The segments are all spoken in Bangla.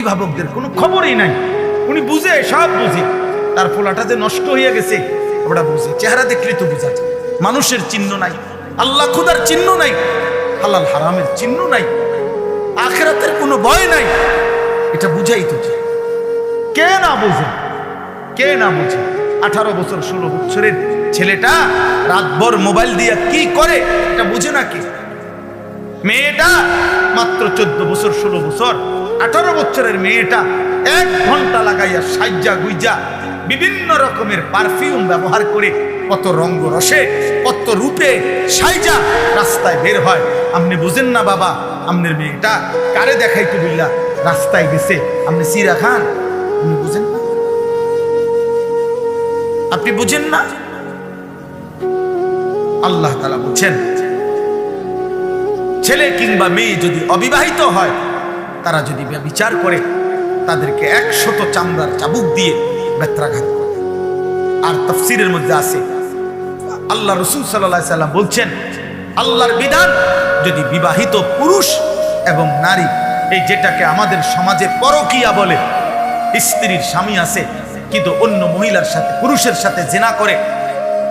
অভিভাবকদের কোনো খবরই নাই। উনি বুঝে, সব বুঝে, তার ফোলাটা যে নষ্ট হয়ে গেছে ওটা বুঝে। চেহারা দেখলে তো বুঝা যায়। মানুষের চিহ্ন নাই, আল্লাহ খুদার চিহ্ন নাই, হালাল হারামের চিহ্ন নাই, আখিরাতের কোনো ভয় নাই। এটা বুঝাই তো যে কে না বুঝে, কে না বুঝে। 18 বছর 16 বছরের ছেলেটা রাতভর মোবাইল দিয়ে কি করে এটা বুঝে না কি? মেয়েটা মাত্র 14 বছর 16 বছর 18 বছরের মেয়েটা 1 ঘন্টা লাগাইয়া সাজ্জা গুইজা বিভিন্ন রকমের পারফিউম ব্যবহার করে কত রঙ্গ রসে কত রূপে সাইজা রাস্তায় বের হয়। আপনি বুঝেন না বাবা, আপনার মেয়েটা কারে দেখাইতে বিল্লা রাস্তায় গেছে, আপনি সিরা খান, আপনি বুঝেন না? আপনি বুঝেন না? আল্লাহ তাআলা বুঝেন। ছেলে কিংবা মেয়ে যদি অবিবাহিত হয়, তারা যদি বিচার করে, তাদেরকে 100 চামড়ার চাবুক দিয়ে বেত্রাঘাত করে। আর তাফসীরের মধ্যে আছে আল্লাহ রাসূল সাল্লাল্লাহু আলাইহি সাল্লাম বলছেন, আল্লাহর বিধান যদি বিবাহিত পুরুষ এবং নারী, এই যেটাকে আমাদের সমাজে পরকীয়া বলে, স্ত্রীর স্বামী আছে কিন্তু অন্য মহিলার সাথে, পুরুষের সাথে জিনা করে,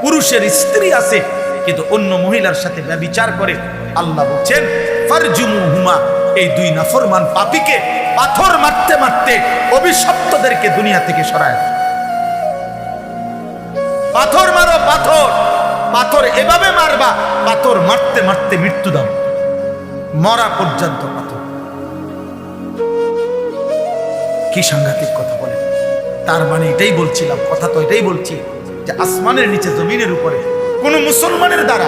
পুরুষের স্ত্রী আছে কিন্তু অন্য মহিলার সাথে ব্যভিচার করে, আল্লাহ বলছেন ফারজুমুহুমা, এই 2 নাফরমান পাপীকে পাথর মারতে মারতে অভিশপ্তদেরকে দুনিয়া থেকে সরায় দাও। পাথর মারো, পাথর, পাথর এভাবে মারবা, পাথর মারতে মারতে মৃত্যু দাও, মরা পর্যন্ত পাথর। কি সাংঘাতিক কথা বলে! তার মানে এটাই বলছিলাম, কথা তো এটাই বলছি যে আসমানের নিচে জমিনের উপরে কোন মুসলমানের দ্বারা,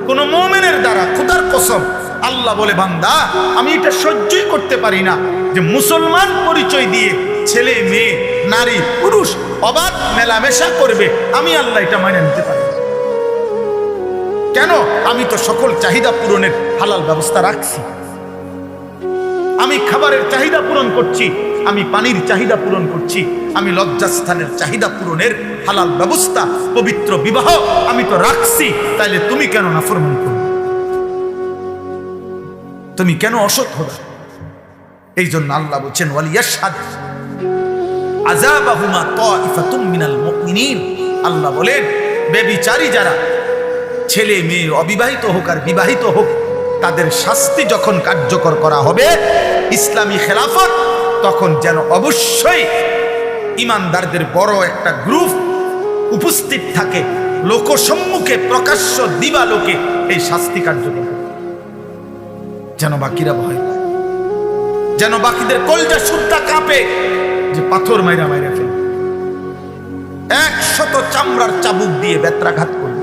কোন মুমিনের দ্বারা, খোদার কসম আল্লাহ বলে, বান্দা আমি এটা সহ্যই করতে পারি না যে মুসলমান পরিচয় দিয়ে ছেলে মেয়ে নারী পুরুষ অবাধ মেলামেশা করবে। আমি আল্লাহ এটা মেনে নিতে পারি না। কেন? আমি তো সকল চাহিদা পূরণের হালাল ব্যবস্থা রাখছি। আমি খাবারের চাহিদা পূরণ করছি, আমি পানির চাহিদা পূরণ করছি, আমি লজ্জাস্থানের চাহিদা পূরণের হালাল ব্যবস্থা, পবিত্র বিবাহ আমি তো রাখছি। তাইলে তুমি কেন নাফরমানি করবে? তুমি কেন অসৎ হবে? এই জন্য আল্লাহ বলছেন ওয়ালিয়াশহাদ আযাবাহুমা তাইফাতুম মিনাল মুমিনিন। আল্লাহ বলেন ব্যভিচারী যারা, ছেলে মেয়ে অবিবাহিত হোক আর বিবাহিত হোক, তাদের শাস্তি যখন কার্যকর করা হবে ইসলামী খেলাফত, তখন যেন অবশ্যই ইমানদারদের বড় একটা গ্রুপ উপস্থিত থাকে, লোকসম্মুখে প্রকাশ্য দিবালোকে এই শাস্তি কার্যকর, যেন বাকিরা ভয় পায়, যেন বাকিদের কলজা সুদ্ধা কাঁপে যে পাথর মাইরা মাইরা ফেলে, 100 চামড়ার চাবুক দিয়ে বেত্রাঘাত করবে।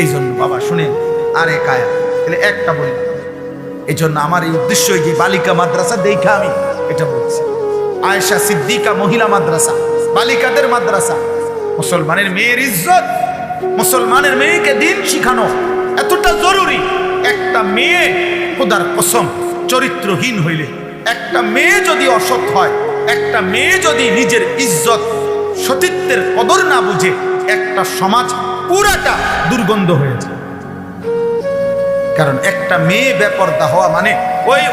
এই জন্য বাবা শুনেন, আরে কায়া তাহলে একটা বলি, এই জন্য আমার এই উদ্দেশ্য, যে বালিকা মাদ্রাসা দেখা আমি এটা বলছি, আয়েশা সিদ্দিকা মহিলা মাদ্রাসা, বালিকাদের মাদ্রাসা, মুসলমানের মেয়ের ইজ্জত, মুসলমানের মেয়েকে দিন শিখানো এতটা জরুরি। একটা মেয়ে খোদার কসম চরিত্রহীন হইলে, একটা মেয়ে যদি অসৎ হয়, একটা মেয়ে যদি নিজের ইজ্জত সতীত্বের কদর না বুঝে, একটা সমাজ পুরাটা দুর্গন্ধ হয়ে যায়। কারণ একটা মেয়ে বেপরদা হওয়া মানে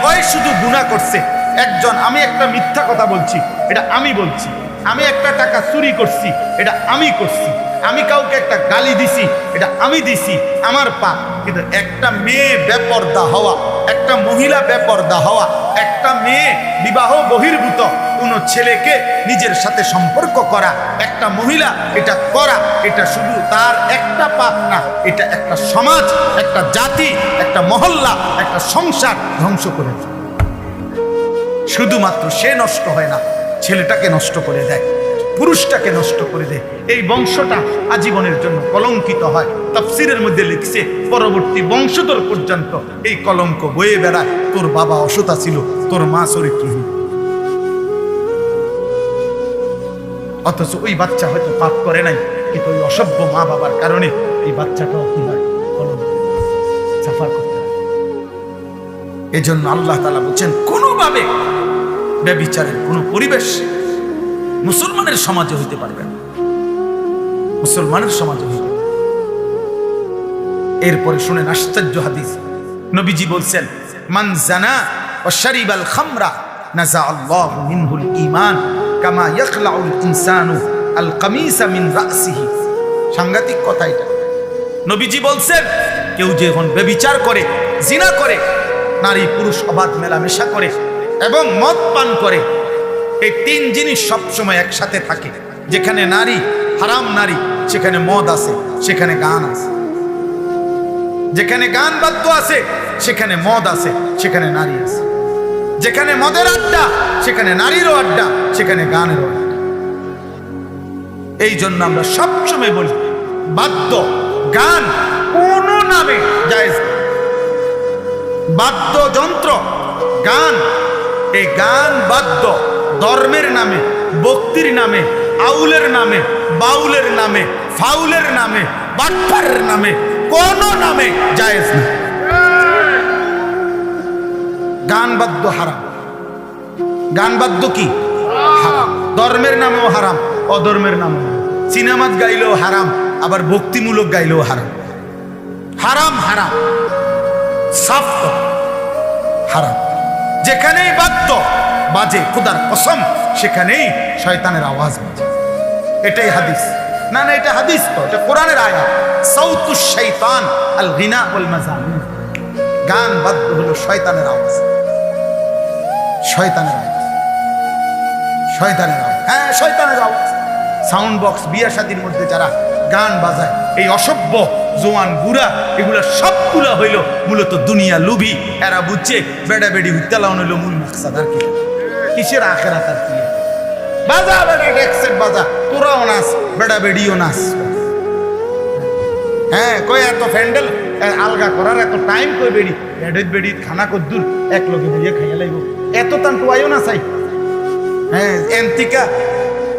ওই শুধু গুনাহ করছে একজন, আমি একটা মিথ্যা কথা বলছি এটা আমি বলছি, আমি একটা টাকা চুরি করছি এটা আমি করছি, আমি কাউকে একটা গালি দিছি এটা আমি দিছি, আমার পাপ। কিন্তু একটা মেয়ে বেপরদা হওয়া, একটা মহিলা বেপরদা হওয়া, একটা মেয়ে বিবাহ বহির্ভূত কোন ছেলেকে নিজের সাথে সম্পর্ক করা, একটা মহিলা এটা করা, এটা শুধু তার একটা পাপ না, এটা একটা সমাজ, একটা জাতি, একটা মহল্লা, একটা সংসার ধ্বংস করে দেয়। শুধুমাত্র সে নষ্ট হয় না, ছেলেটাকে নষ্ট করে দেয়, পুরুষটাকে নষ্ট করে দেয়, এই বংশটা আজীবনের জন্য কলঙ্কিত হয়। তাফসীরের মধ্যে লিখছে পরবর্তী বংশধর পর্যন্ত এই কলঙ্ক বয়ে বেড়ায়, তোর বাবা অসৎ ছিল, তোর মা চরিত্রহীন। অথচ ওই বাচ্চা হয়তো পাপ করে নাই, কিন্তু ওই অসভ্য মা বাবার কারণে এই বাচ্চাটাও কি হয়, কলঙ্ক সাফার করতে হয়। এই জন্য আল্লাহ তাআলা বলছেন কোনোভাবে ব্যভিচারের কোনো পরিবেশ মুসলমানের সমাজে হইতে পারবে না, মুসলমানের সমাজে হইতে। এরপরে শুনেন আশ্চর্য হাদিস, নবীজি বলছেন মান জানা ওয়া শারিবাল খামরা নাজা আল্লাহু মিনহুল ঈমান কামা ইয়াখলাউল ইনসানু আল কামিসা মিন রাসিহি। সাংঘাতিক কথা এটা। নবীজি বলছেন, কেউ যখন ব্যভিচার করে, জিনা করে, নারী পুরুষ অবাধ মেলামেশা করে এবং মদ পান করে, এই তিন জিনিস সবসময় একসাথে থাকে। যেখানে নারী, হারাম নারী, সেখানে মদ আছে, সেখানে গান আছে। যেখানে গান বাদ্য আছে, সেখানে মদ আছে, সেখানে নারী আছে। যেখানে মদের আড্ডা, সেখানে নারীরও আড্ডা, সেখানে গানেরও আড্ডা। এই জন্য আমরা সবসময় বলি, বাদ্য গান কোন নামে জায়েজ না। বাদ্যযন্ত্র গান, এই গান বাদ্য ধর্মের নামে, ভক্তির নামে, আউলের নামে, বাউলের নামে, ফাউলের নামে, বাটপারের নামে, কোন নামে জায়েজ না। গান বাদ্য হারাম। গান বাদ্য কি? হারাম। ধর্মের নামেও হারাম, অধর্মের নামেও। সিনেমাত গাইলেও হারাম, আবার ভক্তিমূলক গাইলেও হারাম। হারাম হারাম সাফ হারাম। যেখানেই বাদ্য বাজে, খোদার কসম, সেখানেই শয়তানের আওয়াজ বাজে। এটাই হাদিস। না না, এটা হাদিস তো, এটা কোরআনের আয়াত। সাউতুশ শাইতান আল গিনা ওয়াল মাজামিন। গান বাদ্য হলো শয়তানের আওয়াজ। শয়তানের আওয়াজ, শয়তানের আওয়াজ। হ্যাঁ, শয়তানের আওয়াজ। সাউন্ড বক্স, বিয়া শাদীর মধ্যে যারা গান বাজায়, এই অসভ্য জোয়ান বুড়া, এগুলা সবগুলা হইল মূলত দুনিয়া লুভি। এরা বুঝছে বেড়া বেড়ি হুত্তালাউন হইল মূল মাকসাদ। আর কি কিসের আখেরাত? আর কি বাজা বেড়া ডেক্সেট বাজা, তোরাও নাচ, বেড়া বেড়িও নাচ। হ্যাঁ, কই এত ফ্যান্ডেল আলগা করার এত টাইম কই? বেড়ি বেড়িত বেড়িত খানা কদ্দুর এক লগে দিয়ে খাইয়া লাগবো, এত তান টোয়াইও না চাই। হ্যাঁ, এন্তিকা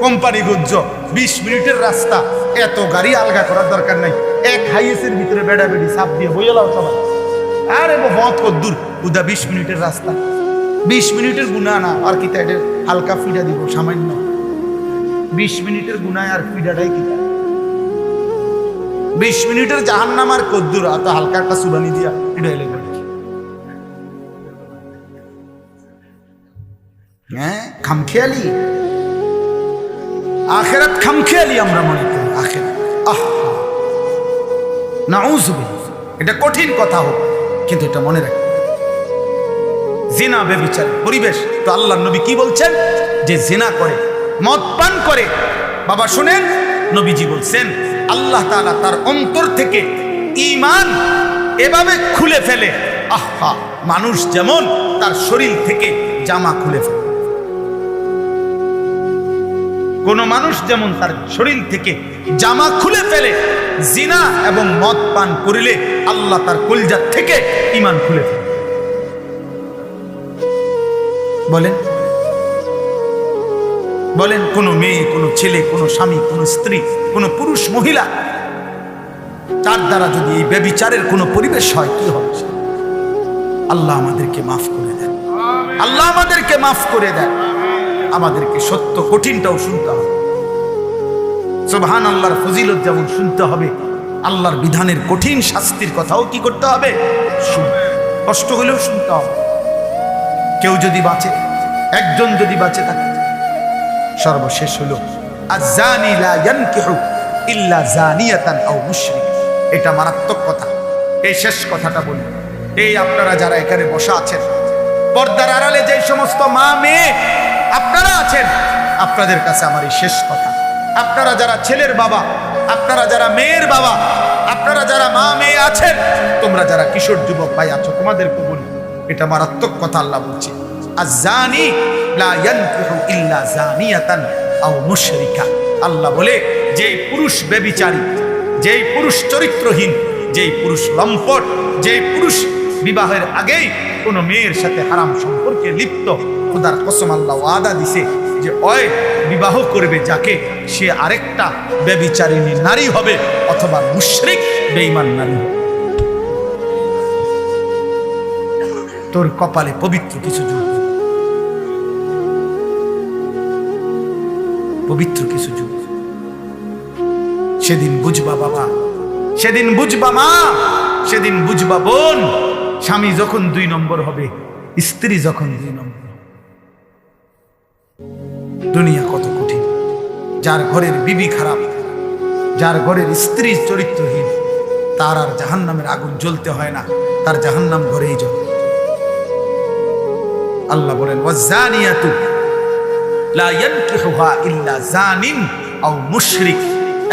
কোম্পানি গুজ্জ 20 মিনিটের রাস্তা, এত গাড়ি আলগা করার দরকার নাই। এক হাইয়েসের ভিতরে বেড়া বেড়ি সাপ দিয়ে বইয়ে লাও সবাই। আরে বধ কদ্দুর উদা 20 মিনিটের রাস্তা, 20 মিনিটের গুণা না। আর কি তাই হালকা ফিডা দিব সামান্য। 20 মিনিটের গুণায় আর ফিডাটাই কি? 20 মিনিটের জাহান্নাম আর কদ্দুর, এত হালকা একটা সুবানি দিয়া ফিডাই লাগবে। হ্যাঁ, খামখেয়ালি আখেরাত, খামখেয়ালি আমরা মনে করি আখেরাত। নাউযুবিল্লাহ, এটা কঠিন কথা হোক, কিন্তু এটা মনে রাখবে। জিনা ব্যভিচার পরিবেশ তো আল্লাহর নবী কি বলছেন? যে জিনা করে, মদ পান করে, বাবা শুনেন, নবীজি বলছেন আল্লাহ তাআলা তার অন্তর থেকে ঈমান এভাবে খুলে ফেলে, আহা, মানুষ যেমন তার শরীর থেকে জামা খুলে ফেলে। কোন মানুষ যেমন তার শরীর থেকে জামা খুলে ফেলে, জিনা এবং মদ পান করিলে আল্লাহ তার কলিজা থেকে ঈমান খুলে ফেলে। বলেন বলেন, কোন মেয়ে, কোন ছেলে, কোন স্বামী, কোন স্ত্রী, কোন পুরুষ মহিলা, তার দ্বারা যদি এই ব্যভিচারের কোন পরিবেশ হয়, কি হবে? আল্লাহ আমাদেরকে মাফ করে দেন, আল্লাহ আমাদেরকে মাফ করে দেন। আমাদেরকে সত্য কঠিনটাও শুনতে হবে। সুবহান আল্লাহর ফজিলত যেমন শুনতে হবে, আল্লাহর বিধানের কঠিন শাস্তির কথাও কি করতে হবে? কষ্ট হলেও শুনতে হবে। কেউ যদি বাঁচে, একজন যদি বাঁচে থাকে, সর্বশেষ হলো আয-যানি লা ইয়ানকিহু ইল্লা যানিয়াতান আও মুশরিক। এটা মারাত্মক কথা। এই শেষ কথাটা বলি, এই আপনারা যারা এখানে বসা আছেন, পর্দার আড়ালে যে সমস্ত মা মেয়ে আপনারা আছেন, আপনাদের কাছে আমার এই শেষ কথা। আপনারা যারা ছেলের বাবা, আপনারা যারা মেয়ের বাবা, আপনারা যারা মা মেয়ে আছেন, তোমরা যারা কিশোর যুবক ভাই আছো, তোমাদেরকে বলি, এটা মারাত্মক কথা আল্লাহ বলছে। আয-যানি লা ইয়ানকিহু ইল্লা যানিয়াতান আও মুশরিকা। আল্লাহ বলে, যেই পুরুষ ব্যভিচারী, যেই পুরুষ চরিত্রহীন, যেই পুরুষ লম্পট, যেই পুরুষ বিবাহের আগেই কোনো মেয়ের সাথে হারাম সম্পর্কে লিপ্ত, খোদার কসম আল্লাহ ওয়াদা দিছে যে ওই বিবাহ করবে যাকে, সে আরেকটা ব্যভিচারিণী নারী হবে অথবা মুশরিক বেঈমান নারী হবে। তোর কপালে পবিত্র কিছু জুটবে, পবিত্র কিছু জুটবে। সেদিন বুঝবা বাবা, সেদিন বুঝবা মা, সেদিন বুঝবা বোন। স্বামী যখন 2 নম্বর হবে, স্ত্রী যখন 2 নম্বর। দুনিয়া কত কঠিন। যার ঘরের বিবি খারাপ, যার ঘরের স্ত্রী চরিত্রহীন, তার আর জাহান্নামের আগুন জ্বলতে হয় না, তার জাহান্নাম ঘরেই জ্বলে। আল্লাহ বলেন ওয়াজ্জানিয়াতু লা ইয়ানকিহুহা ইল্লা জানিন আও মুশরিক,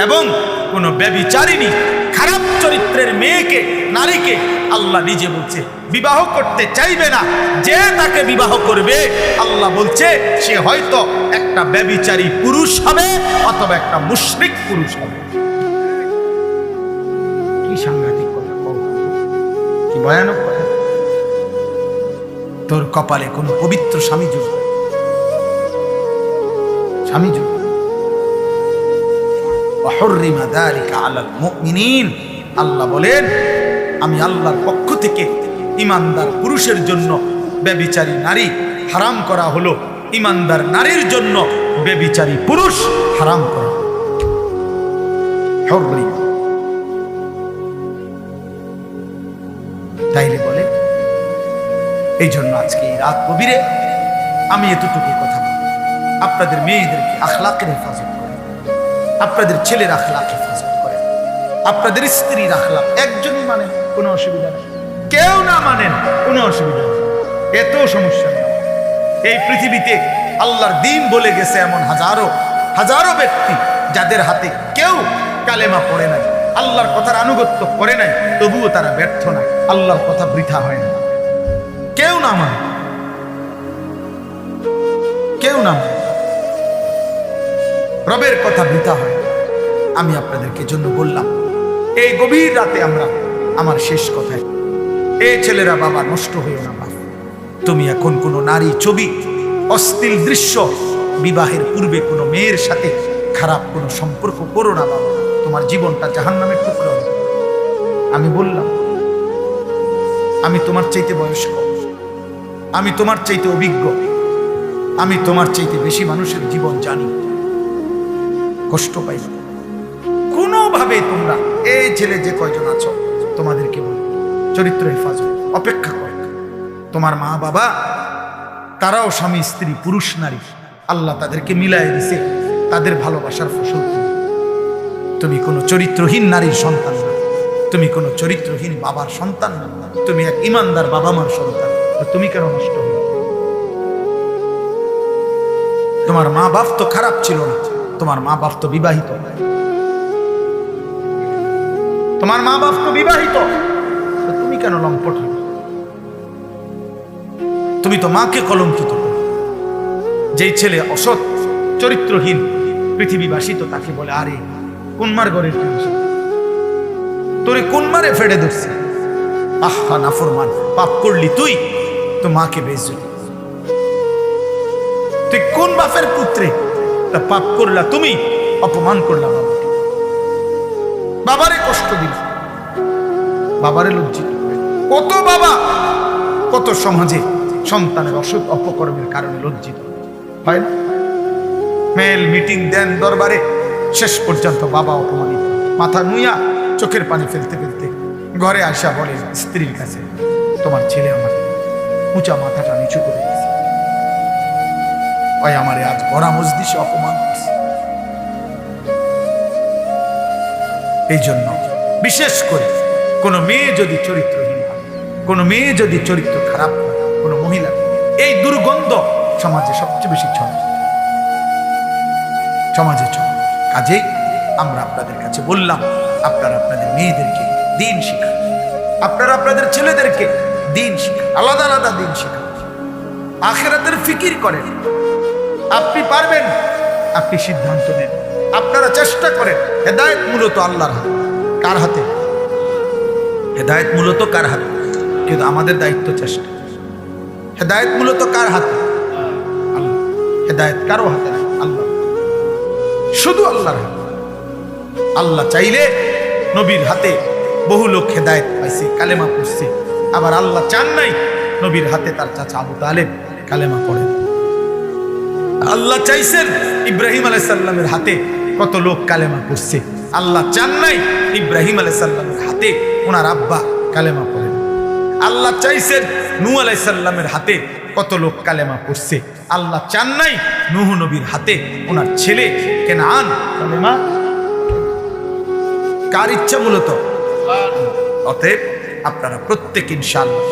এবং কোন ব্যভিচারিণী খারাপ চরিত্রের মেয়েকে, নারীকে আল্লাহ নিজে বলছে বিবাহ করতে চাইবে না। যে তাকে বিবাহ করবে আল্লাহ বলছে সে হয়তো একটা ব্যভিচারী পুরুষ হবে অথবা একটা মুশরিক পুরুষ হবে। কি সাংঘাতিক কথা, কি ভয়ানক কথা। তোর কপালে কোন পবিত্র স্বামী জুড়বে, স্বামী জুড়বে। আল্লাহ বলেন আমি আল্লাহর পক্ষ থেকে ঈমানদার পুরুষের জন্য ব্যভিচারী নারী হারাম করা হলো, ঈমানদার নারীর জন্য ব্যভিচারী পুরুষ হারাম করা। তাইলে বলে এই জন্য আজকে এই রাত গভীরে আমি এতটুকু কথা বলি, আপনাদের মেয়েদেরকে আখলাকের হেফাজত করেন, আপনাদের ছেলের আখলাক হেফাজত করেন, আপনাদের স্ত্রীর আখলাক। একজনই মানেন কোনো অসুবিধা নেই, কেউ না মানেন কোনো অসুবিধা নেই, এত সমস্যা নেই। এই পৃথিবীতে আল্লাহর দ্বীন বলে গেছে এমন হাজারো হাজারো ব্যক্তি যাদের হাতে কেউ কালেমা পড়ে নাই, আল্লাহর কথার আনুগত্য করে নাই, তবুও তারা ব্যর্থ না, আল্লাহর কথা বৃথা হয় না। কেউ না মানে, কেউ না মানে, রবের কথা বৃথা হয়। আমি আপনাদেরকে জন্য বললাম এই গভীর রাতে আমরা আমার শেষ কথায়, এই ছেলেরা বাবা নষ্ট হইও না বাবা। তুমি এখন কোনো নারী ছবি, অশ্লীল দৃশ্য, বিবাহের পূর্বে কোনো মেয়ের সাথে খারাপ কোনো সম্পর্ক করো না বাবা, তোমার জীবনটা জাহান্নামের টুকরো হবে। আমি বললাম আমি তোমার চাইতে বয়স্ক, আমি তোমার চাইতে অভিজ্ঞ, আমি তোমার চাইতে বেশি মানুষের জীবন জানি। কষ্ট পাই কোনোভাবে তোমরা, এই ছেলে যে কয়জন আছো তোমাদেরকে বল চরিত্র হেফাজত, অপেক্ষা কর। তোমার মা বাবা তারাও স্বামী স্ত্রী পুরুষ নারী, আল্লাহ তাদেরকে মিলাই দিছে, তাদের ভালোবাসার ফসল তুমি কোনো চরিত্রহীন নারীর সন্তান না, তুমি কোনো চরিত্রহীন বাবার সন্তান না, তুমি এক ইমানদার বাবা মার সন্তান। তুমি কেন নষ্ট হবে? তোমার মা বাপ তো খারাপ ছিল না, তোমার মা বাপ তো বিবাহিত, তোমার মা বাপ তো বিবাহিত, তুমি কেন লম্পট হবে? তুমি তো মাকে কলঙ্কিত করো। যেই ছেলে অসৎ চরিত্রহীন, পৃথিবীবাসী তো তাকে বলে আরে কোনমার ঘরের টেনশন, তোরে কোনমারে ফেড়ে ধরছে, আহা নাফরমান, পাপ করলি তুই, তো মাকে বেইজ্জতি। তুই কোন বাপের পুত্রে, তা পাপ করলা তুমি, অপমান করলা বাবাকে, বাবারে কষ্ট দিল, বাবারে লজ্জিত। কত বাবা কত সমাজে সন্তানের অসৎ অপকর্মের কারণে লজ্জিত হয় না? মেল মিটিং দেন দরবারে, শেষ পর্যন্ত বাবা অপমানিত, মাথা নুইয়া চোখের পানি ফেলতে ফেলতে ঘরে আসা বলে স্ত্রীর কাছে, তোমার ছেলে আমার উঁচা মাথাটা নিচু করে দিয়েছে, ওই আমারে আজ ভরা মজলিসে অপমান করছে। এই জন্য বিশেষ করে কোনো মেয়ে যদি চরিত্রহীন হয়, কোনো মেয়ে যদি চরিত্র খারাপ হয়, কোনো মহিলা, এই দুর্গন্ধ সমাজে সবচেয়ে বেশি ছড়ায়, সমাজে ছড়ায়। কাজেই আমরা আপনাদের কাছে বললাম, আপনারা আপনাদের মেয়েদেরকে দিন শিখান, আপনারা আপনাদের ছেলেদেরকে দিন শিখান, আলাদা আলাদা দিন শিখান, আখিরাতের ফিকির করেন। আপনি পারবেন, আপনি সিদ্ধান্ত নেন, আপনারা চেষ্টা করেন। হেদায়েত মূলত আল্লাহর হাতে। কার হাতে? হেদায়েত মূলত কার হাতে? কিন্তু আমাদের দায়িত্ব চেষ্টা। হেদায়েত মূলত কার হাতে? আল্লাহ। হেদায়েত কারো হাতে না, আল্লাহ, শুধু আল্লাহর হাতে। আল্লাহ চাইলে নবীর হাতে বহু লোক হেদায়েত পাইছে, কালেমা পড়ছে। আবার আল্লাহ চান নাই, নবীর হাতে তার চাচা আবু তালেব কালেমা পড়েন। আল্লাহ চাইছেন ইব্রাহিম আলাইহিস সালামের হাতে কত লোক কালেমা পড়ছে। আল্লাহ চান নাই ইব্রাহিম আলাইহিস সালামের হাতে ওনার আব্বা কালেমা পড়েন। আল্লাহ চাইছেন নূহ আলাইহিস সালামের হাতে কত লোক কালেমা পড়ছে। আল্লাহ চান নাই নূহ নবীর হাতে ওনার ছেলে কেনান কালেমা, কার ইচ্ছা মূলত? অতএব আপনারা প্রত্যেক ইনশাআল্লাহ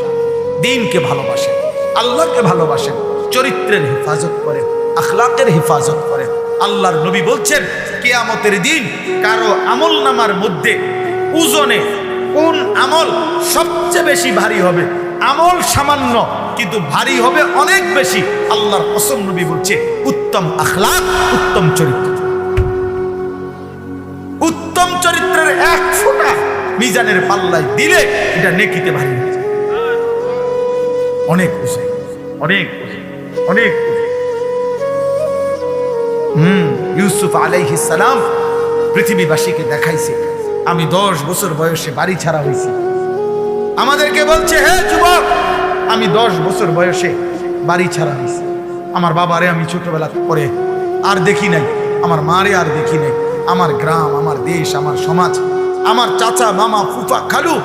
দ্বীনকে ভালোবাসেন, আল্লাহকে ভালোবাসেন, চরিত্রের হেফাজত করেন, আখলাকের হেফাজত করেন। আল্লাহর নবী বলছেন কিয়ামতের দিন কারো আমল নামার মধ্যে ওজনে কোন আমল সবচেয়ে বেশি ভারী হবে? আমল সামান্য কিন্তু ভারী হবে অনেক বেশি। আল্লাহর কসম, নবী বলছে উত্তম আখলাক, উত্তম চরিত্র। উত্তম চরিত্রের এক ফোঁটা মিজানের পাল্লায় দিলে এটা নেকিতে ভারী হয়ে যায়। অনেক খুশি, অনেক খুশি, অনেক খুশি। ইউসুফ আলাইহিস সালাম পৃথিবীবাসীকে দেখাইছে আমি 10 বছর বয়সে বাড়ি ছাড়া হয়েছি। আমাদেরকে বলছে হে যুবক, আমি 10 বছর বয়সে বাড়ি ছাড়া হয়েছি। আমার বাবারে আমি ছোটবেলা পরে আর দেখি নাই, আমার মারে আর দেখি নাই। আমার গ্রাম, আমার দেশ, আমার সমাজ, আমার চাচা মামা ফুফা খালু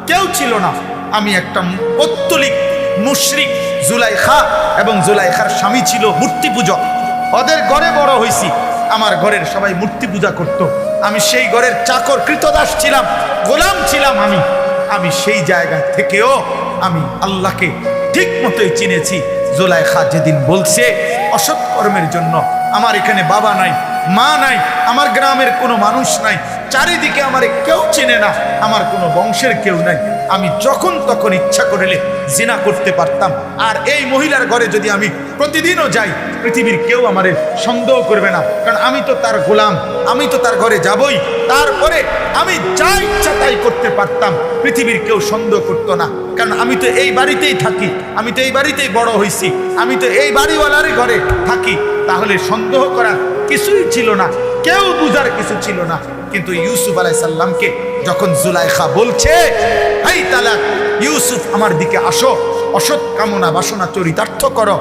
কেউ ছিল না। আমি একটা পৌত্তলিক মুশরিক, জুলাইখা এবং জুলাইখার স্বামী ছিল মূর্তি পূজক। ওদের ঘরে বড় হয়েছি। আমার ঘরের সবাই মূর্তি পূজা করত। আমি সেই ঘরের চাকর কৃতদাস ছিলাম, গোলাম ছিলাম। আমি সেই জায়গা থেকেও আমি আল্লাহকে ঠিক মতোই চিনেছি। জুলাইখা যেদিন বলছে অসৎ কর্মের জন্য আমার এখানে বাবা নাই, মা নাই, আমার গ্রামের কোনো মানুষ নাই, চারিদিকে আমারে কেউ চেনে না, আমার কোনো বংশের কেউ নাই, আমি যখন তখন ইচ্ছা করলে জিনা করতে পারতাম। আর এই মহিলার ঘরে যদি আমি প্রতিদিনও যাই, পৃথিবীর কেউ আমারে সন্দেহ করবে না, কারণ আমি তো তার গোলাম, আমি তো তার ঘরে যাবই। তারপরে আমি যা ইচ্ছা তাই করতে পারতাম, পৃথিবীর কেউ সন্দেহ করতো না, কারণ আমি তো এই বাড়িতেই থাকি, আমি তো এই বাড়িতেই বড় হয়েছি, আমি তো এই বাড়িওয়ালারই ঘরে থাকি। তাহলে সন্দেহ করার কিছুই ছিল না, কেউ বুঝার কিছু ছিল না। কিন্তু ইউসুফ আলাইহিস সালামকে যখন জুলাইখা বলছে এই তালাক, ইউসুফ আমার দিকে আসো, অসৎ কামনা বাসনা চরিতার্থ করো,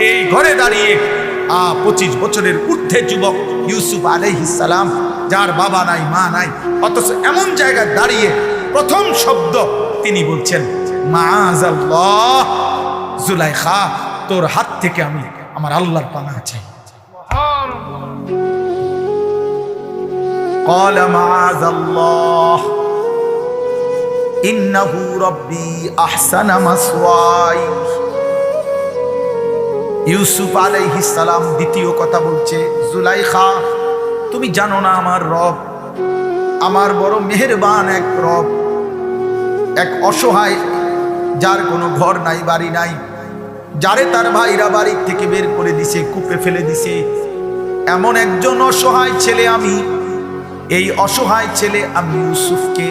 এই ঘরে দাঁড়িয়ে 25 বছরের ঊর্ধ্বে যুবক ইউসুফ আলাইহিস সালাম, যার বাবা নাই মা নাই, অথচ এমন জায়গায় দাঁড়িয়ে প্রথম শব্দ তিনি বলছেন মাআযাল্লাহ, জুলাইখা তোর হাত থেকে আমি আমার আল্লাহর পানাহ চাই। قال معاذ الله إنه ربي أحسن مثواي। ইউসুফ আলাইহিস সালাম দ্বিতীয় কথা বলছে, জুলাইখা তুমি জানো না আমার রব আমার বড় মেহেরবান এক রব, এক অসহায় যার কোনো ঘর নাই বাড়ি নাই, যারে তার ভাইরা বাড়ি থেকে বের করে দিছে, কূপে ফেলে দিছে, এমন একজন অসহায় ছেলে আমি। এই অসহায় ছেলে আমি ইউসুফকে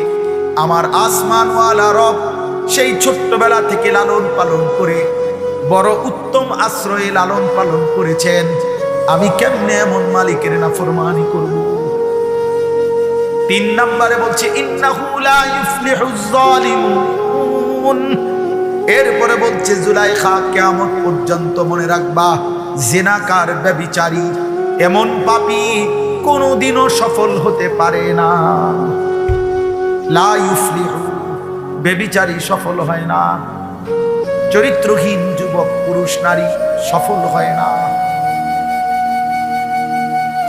আমার আসমানওয়ালা রব সেই ছোট্টবেলা থেকে লালন পালন করে বড় উত্তম আশ্রয়ে লালন পালন করেছেন। আমি কেমনে এমন মালিকের নাফরমানি করব? 3 নম্বরে বলছে ইন্নাহু লা ইফলিহুজ জালিমুন। এরপরে বলছে জুলাইখা কিয়ামত পর্যন্ত মনে রাখবা, জিনাকার, ব্যভিচারী, এমন পাপী কোনোদিনও সফল হতে পারে না। লা ইফলিহু, ব্যভিচারী সফল হয় না, চরিত্রহীন যুবক পুরুষ নারী সফল হয় না,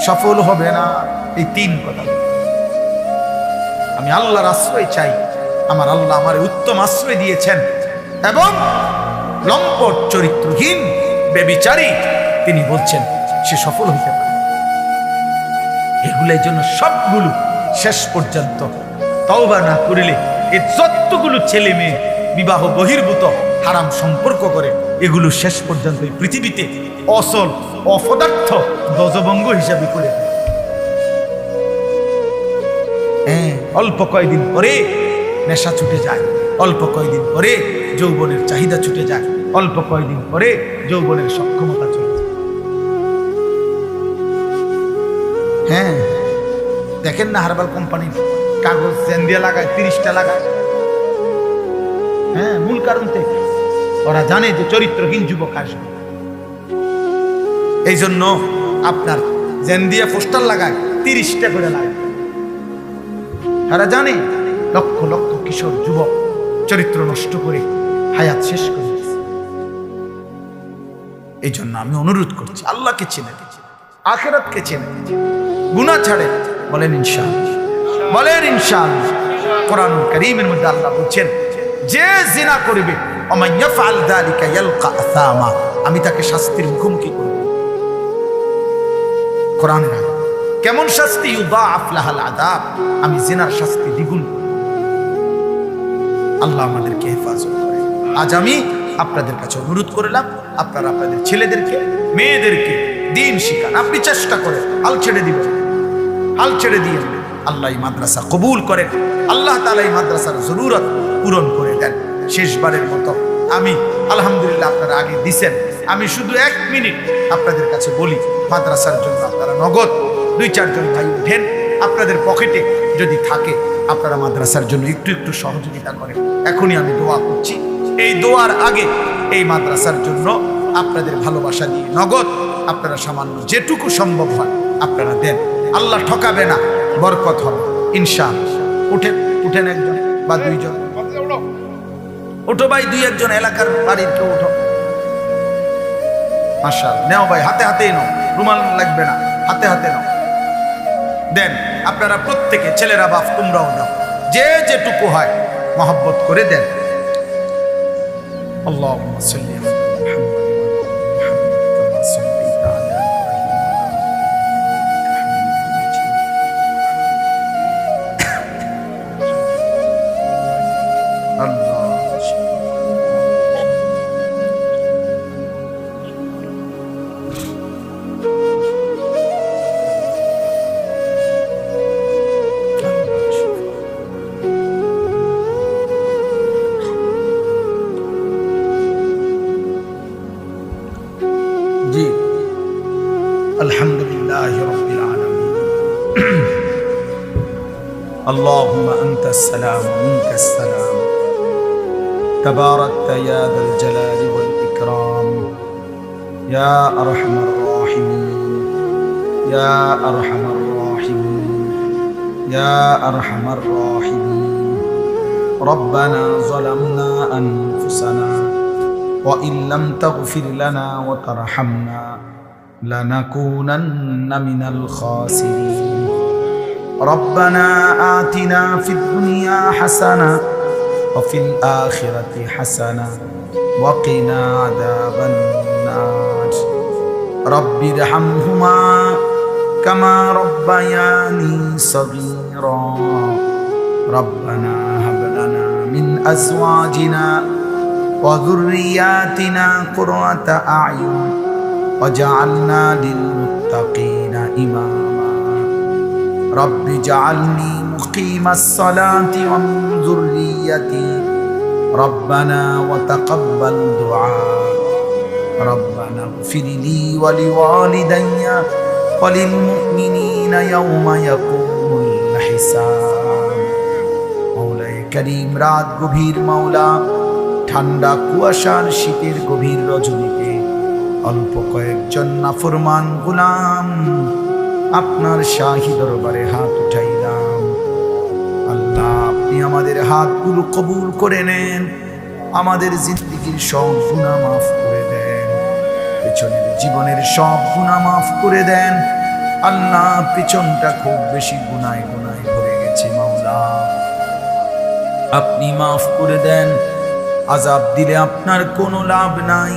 সফল হবে না। এই 3 কথা আমি আল্লাহর আশ্রয় চাই। আমার আল্লাহ আমার উত্তম আশ্রয় দিয়েছেন, এবং লম্পট চরিত্রহীন ব্যভিচারী তিনি বলছেন সে সফল হতে পারে। এগুলোর জন্য সবগুলো শেষ পর্যন্ত তওবা না করিলে, এই যতগুলো ছেলে মেয়ে বিবাহ বহির্ভূত হারাম সম্পর্ক করে, এগুলো শেষ পর্যন্ত এই পৃথিবীতে অসল অপদার্থ ধ্বজভঙ্গ হিসাবে করে। অল্প কয়েকদিন পরে নেশা ছুটে যায়, অল্প কয়েকদিন পরে যৌবনের চাহিদা ছুটে যায়, অল্প কয়েকদিন পরে যৌবনের সক্ষমতা চলে যায়। হ্যাঁ, দেখেন না হারবাল কোম্পানি কাগজ চেন দিয়ে লাগায়, 30টা লাগায়। হ্যাঁ, মূল কারণ থেকে ওরা জানে যে চরিত্রহীন যুবক আসবে। এই জন্য আপনার জেন দিয়ে পোস্টার লাগায়, 30টা করে লাগায়। তারা জানে লক্ষ লক্ষ কিশোর যুবক চরিত্র নষ্ট করে হায়াত শেষ করে দিয়েছে। এই জন্য আমি অনুরোধ করছি, আল্লাহকে চেনে, আখিরাতকে চেনে, গুনাহ ছাড়ে, বলেন ইনশাআল্লাহ, বলেন ইনশাআল্লাহ। কোরআনুল কারীমের মধ্যে আল্লাহ বলছেন, যে জিনা করবে ওয়া ইয়াফআল যালিকা ইয়ালকা আসামা, আমি তাকে শাস্তির মুখোমুখি করব। কোরআনের আয়াত, কেমন শাস্তি? ইউদাআফ লাহাল আযাব, আমি জিনার শাস্তি দ্বিগুণ করব। আল্লাহ আমাদেরকে হেফাজত করে। আজ আমি আপনাদের কাছে অনুরোধ করলাম, আপনারা আপনাদের ছেলেদেরকে মেয়েদেরকে দিন শিখান। আপনি চেষ্টা করেন, হাল ছেড়ে দিবেন, হাল ছেড়ে দিয়ে আল্লাহ এই মাদ্রাসা কবুল করেন। আল্লাহ তাআলা এই মাদ্রাসার জরুরত পূরণ করে দেন। শেষবারের মতো আমি আলহামদুলিল্লাহ আপনারা আগে দিছেন, আমি শুধু 1 মিনিট আপনাদের কাছে বলি, মাদ্রাসার জন্য আপনারা নগদ 2-4 জন ভাই উঠেন, আপনাদের পকেটে যদি থাকে আপনারা মাদ্রাসার জন্য একটু একটু সহযোগিতা করেন। এখনই আমি দোয়া করছি, এই দোয়ার আগে এই মাদ্রাসার জন্য আপনাদের ভালোবাসা দিয়ে নগদ আপনারা সামান্য যেটুকু সম্ভব হয় আপনারা দেন। আল্লাহ ঠকাবে না, বরকত হবে ইনশাআল্লাহ। উঠেন, উঠেন, 1 জন বা 2 জন উঠো ভাই, 2-1 জন এলাকার বাড়ির কেউ উঠো। মাশাআল্লাহ, নেও ভাই, হাতে হাতেই নাও, রুমাল লাগবে না, হাতে হাতে নাও, দেন। আপনারা প্রত্যেকে, ছেলেরা বাপ তোমরাও দাও, যে যেটুকু হয় মহব্বত করে দেন। আল্লাহুম্মা সাল্লি আলা মুহাম্মাদ ওয়া আলা মুহাম্মাদ কামা সাল্লাইতা আলা ইব্রাহিম। আল্লাহ জি, আলহামদুলিল্লাহি রাব্বিল আলামিন। اللهم أنت السلام ومنك السلام تباركت يا ذا الجلال والإكرام يا أرحم الراحمين يا أرحم الراحمين يا أرحم الراحمين ربنا ظلمنا أنفسنا وإن لم تغفر لنا وترحمنا لنكونن من الخاسرين ربنا آتنا في الدنيا حسنة وفي الآخرة حسنة وقنا عذاب النار رب ارحمهما كما ربياني صغيرا ربنا هب لنا من أزواجنا وذرياتنا قرة أعين وجعلنا للمتقين إماما رب اجعلني مقيم الصلاة ومن ذريتي ربنا وتقبل دعاء ربنا اغفر لي ولوالدي وللمؤمنين يوم يقوم الحساب مولاي كريم রাত গভীর মাওলা ঠান্ডা কুয়াশার শীতের গভীর রজনীতে অল্প কয়েকজন নাফরমান গোলাম আপনার শাহী দরবারে হাত উঠাইলাম। আল্লাহ, আপনি আমাদের হাতগুলো কবুল করে নেন, আমাদের জিন্দেগীর সব গুনাহ মাফ করে দেন, পেছনের জীবনের সব গুনাহ মাফ করে দেন। আল্লাহ, পেছনটা খুব বেশি গুনায় গুনায় ভরে গেছে মাওলা, আপনি মাফ করে দেন। আযাব দিলে আপনার কোনো লাভ নাই,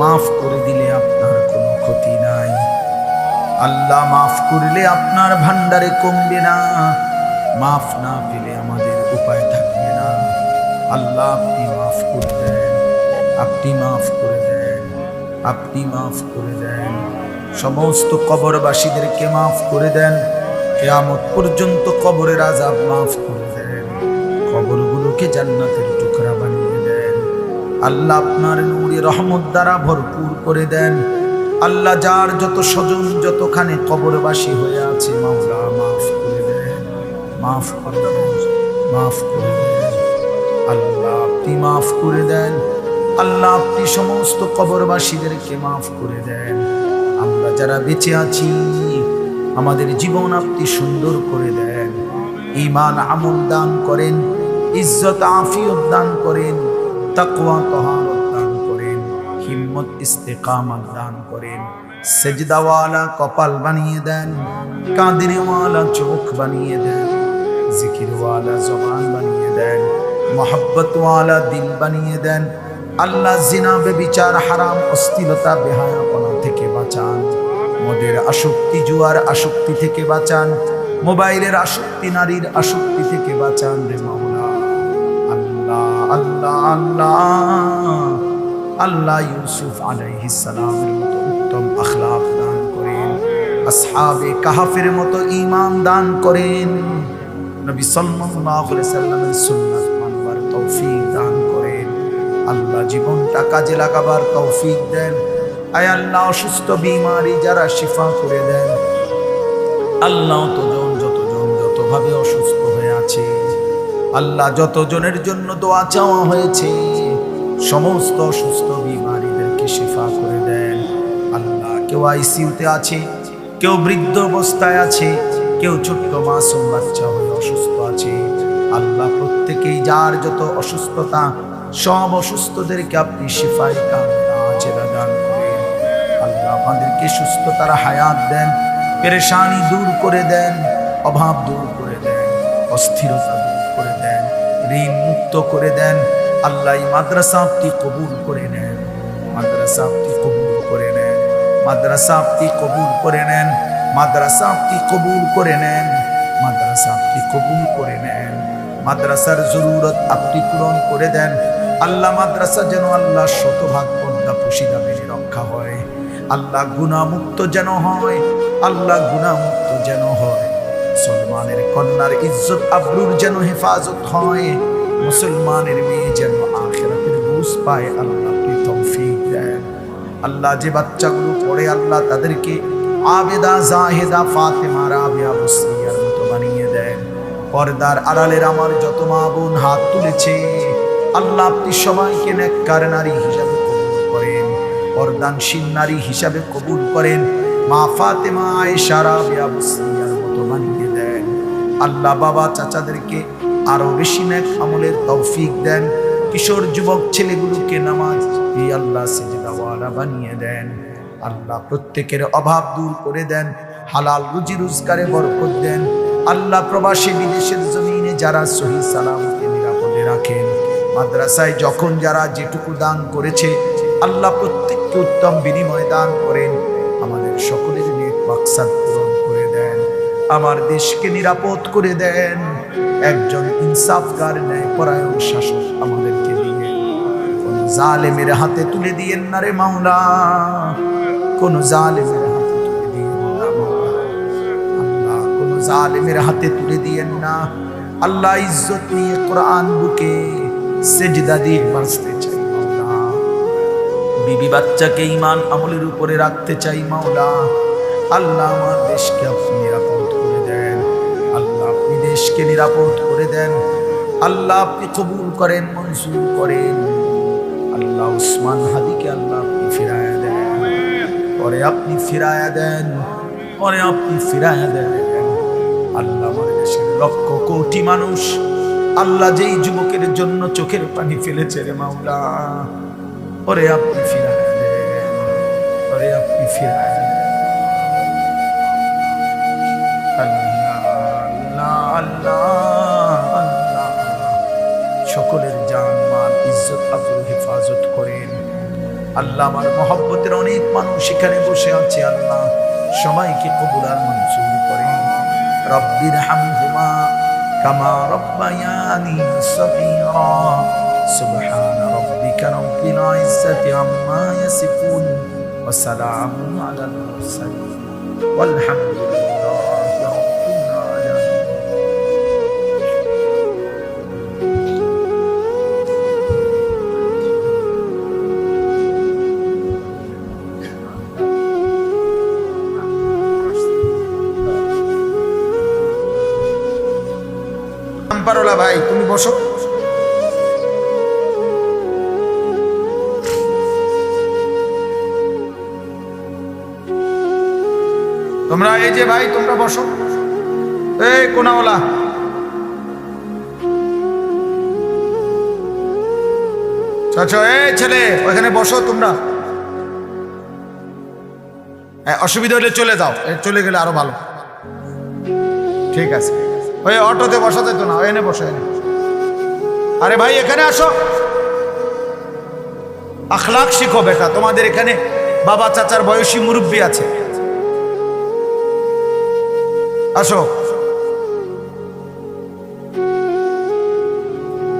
মাফ করে দিলে আপনার কোনো ক্ষতি নাই। আল্লাহ, মাফ করলে আপনার ভান্ডারে কমবে না, মাফ না পেলে আমাদের উপায় থাকবে না। আল্লাহ, আপনি মাফ করে দেন, আপনি মাফ করে দেন, আপনি মাফ করে দেন। সমস্ত কবরবাসীদেরকে মাফ করে দেন, কিয়ামত পর্যন্ত কবরের আযাব মাফ করে দেন, কবরগুলোকে জান্নাতের টুকরা বানিয়ে দেন। আল্লাহ, আপনার নূরে রহমত দ্বারা ভরপুর করে দেন। আল্লাহ, যার যত স্বজন যতখানে কবরবাসী হয়ে আছে মাওলা, মাফ করে দেন, মাফ করে দেন, মাফ করে দেন। আল্লাহ, আপনি মাফ করে দেন। আল্লাহ, আপনি সমস্ত কবরবাসীদেরকে মাফ করে দেন। আমরা যারা বেঁচে আছি আমাদের জীবন আপনি সুন্দর করে দেন, ঈমান আমল দান করেন, ইজ্জত আফিয়ত দান করেন, তাকওয়া তাহারত দান করেন, হিম্মত হিম্মত ইস্তেকামত দান করেন, সেজদাওয়ালা কপাল বানিয়ে দেন, কাঁদিনেওয়ালা চোখ বানিয়ে দেন, জিকিরওয়ালা জবান বানিয়ে দেন, মোহাব্বতওয়ালা দিল বানিয়ে দেন। আল্লাহ জিনা বেবিচার হারাম অশ্লীলতা বেহায়াপনা থেকে বাঁচান, মদের আসক্তি জুয়ার আসক্তি থেকে বাঁচান, মোবাইলের আসক্তি নারীর আসক্তি থেকে বাঁচান রে মাওলা। আল্লাহ আল্লাহ আল্লাহ আল্লাহ ইউসুফ আলাইহিস সালামের মতো উত্তম আখলাক দান করেন, আসহাবে কাহাফের মতো ঈমান দান করেন, নবী সাল্লাল্লাহু আলাইহি সাল্লামের সুন্নাত মানবার তৌফিক দান করেন। আল্লাহ জীবনটা কাজে লাগাবার তৌফিক দেন। আয় আল্লাহ অসুস্থ বিমারি যারা শিফা করে দেন। আল্লাহ যতজন যতভাবে অসুস্থ হয়ে আছে, আল্লাহ যতজনের জন্য দোয়া চাওয়া হয়েছে, সমস্ত অসুস্থ বিমারিদেরকে শিফা করে দেন। আল্লাহ কেউ আইসিইউতে আছে, কেউ বৃদ্ধ অবস্থায় আছে, কেউ ছোট্ট মাসুম বাচ্চা হয়ে অসুস্থ আছে। আল্লাহ প্রত্যেকেই যার যত অসুস্থতা, সব অসুস্থদেরকে আপনি শিফায়ে কামিলা আজেলা দান করেন। আল্লাহ আমাদেরকে সুস্থতার হায়াত দেন, পেরেশানি দূর করে দেন, অভাব দূর করে দেন, অস্থিরতা দূর করে দেন, ঋণ মুক্ত করে দেন। আল্লাহ এই মাদ্রাসা আপনি কবুল করে নেন, মাদ্রাসা আপনি কবুল করে নেন, মাদ্রাসা আপনি কবুল করে নেন, মাদ্রাসা আপনি কবুল করে নেন, মাদ্রাসা আপনি কবুল করে নেন। মাদ্রাসার জরুরত আপনি পূরণ করে দেন। আল্লাহ মাদ্রাসা যেন আল্লাহ শতভাগ পর্দা পুশিদা মেনে রক্ষা হয়। আল্লাহ গুনাহমুক্ত যেন হয়, আল্লাহ গুনাহমুক্ত যেন হয়। মুসলমানের কন্যার ইজ্জত আবরুর যেন হেফাজত হয়, মুসলমানের মেয়ে যেন আখিরাতের বুঝ পায়। আল্লাহ আপনি তৌফিক দেন। আল্লাহ যে বাচ্চাগুলো পড়ে, আল্লাহ তাদেরকে আবেদা জাহেদা ফাতেমা রাবিয়া বুসরিয়ার মতো বানিয়ে দেন। পর্দার আড়ালের আমার যত মা বোন হাত তুলেছে, আল্লাহ আপনি সবাইকে নেককার নারী হিসাবে কবুল করেন, পর্দানশীল নারী হিসাবে কবুল করেন। মা ফাতেমা আয়েশা রাবিয়া বুসরিয়ার মতো বানিয়ে দেন। আল্লাহ বাবা চাচাদেরকে আরো বেশি নেক আমলের তৌফিক দেন। কিশোর যুবক ছেলেগুলোকে নামাজ আল্লাহ সিজদাওয়ালা বানিয়ে দেন। আল্লাহ প্রত্যেকের অভাব দূর করে দেন, হালাল রুজি রোজগারে বরকত দেন। আল্লাহ প্রবাসী বিদেশের জমিনে যারা সহি সালামতে নিরাপদে রাখেন, মাদ্রাসায় যখন যারা যেটুকু দান করেছে, আল্লাহ প্রত্যেককে উত্তম বিনিময় দান করেন। আমাদের সকলের নেক মাকসাদ পূরণ করে দেন, আমার দেশকে নিরাপদ করে দেন। একজন ইনসাফগার ন্যায়পরায়ণ শাসক আমাদেরকে দিয়ে কোন জালেমের হাতে তুলে দিয়েন না রে মাওলা, কোন জালেমের হাতে তুলে দিয়েন না মাওলা। আল্লাহ কোন জালেমের হাতে তুলে দিয়েন না। আল্লাহ ইজ্জত নিয়ে কোরআন বুকে সেজদা দিয়ে বাঁচতে চাই মাওলা, বিবি বাচ্চাকে ঈমান আমলের উপরে রাখতে চাই মাওলা। আল্লাহ আমার দেশকে আপনি নিরাপদ করে দেন, আল্লাহ আপনি দেশকে নিরাপদ করে দেন। আল্লাহ আপনি কবুল করেন, মঞ্জুর করেন। আল্লাহ উসমান হাদিকে আল্লাহ আপনি ফিরায়া দেন, পরে আপনি ফিরায়া দেন, পরে আপনি ফিরায়া দেন। আল্লাহ আমাদের দেশের লক্ষ কোটি মানুষ, আল্লাহ যেই যুবকের জন্য চোখের পানি ফেলেছে রে মাওলা, পরে আপনি ফিরায়া দেন, পরে আপনি ফিরায়া দেন। আল্লাহ আল্লাহ সকলের জান মাল ইজ্জত আবরু হেফাজত করেন। আল্লাহ আমার মহব্বতের অনেক মানুষ এখানে বসে আছে, আল্লাহ সবাইকে কবুল আর মঞ্জুর করেন। রব্বির হামহুমা কামা রব্বায়ানি সগীরা। সুবহানা রাব্বিকা রাব্বিল ইজ্জাতি আম্মা ইয়াসিফুন ওয়া সালামুন আলাল মুরসালিন ওয়ালহামদুলিল্লাহি রাব্বিল আলামিন। পারোলা ভাই তুমি বসো। তোমরা এই যে ভাই তোমরা বসো, এই কোনাওয়ালা চাচা, এই ছেলে ওখানে বসো তোমরা। অসুবিধা হলে চলে যাও, চলে গেলে আরো ভালো। ঠিক আছে, ওই অটোতে বসা যেত না, এনে বসে এনে। আরে ভাই এখানে আসো, আখলাক শিখো বেটা। তোমাদের এখানে বাবা চাচার বয়সী মুরব্বী আছে, আসো।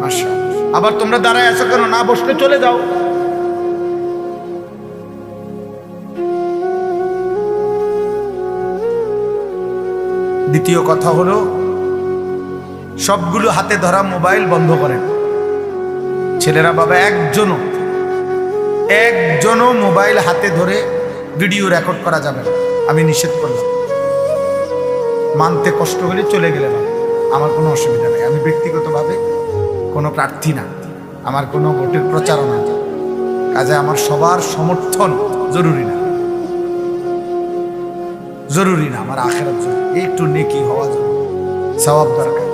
আচ্ছা, আবার তোমরা দাঁড়ায় আছো কেন? না বসলে চলে যাও। দ্বিতীয় কথা হলো, সবগুলো হাতে ধরা মোবাইল বন্ধ করেন। ছেলেরা বাবা একজনও মোবাইল হাতে ধরে ভিডিও রেকর্ড করা যাবে না, আমি নিষেধ করলাম। মানতে কষ্ট হলে চলে গেলে বাবা, আমার কোনো অসুবিধা নেই। আমি ব্যক্তিগতভাবে কোনো প্রার্থী না, আমার কোনো ভোটের প্রচারণা, কাজে আমার সবার সমর্থন জরুরি না, জরুরি না। আমার আখেরাত জরুরি, একটু নেকি হওয়া জরুরি, সওয়াব দরকার।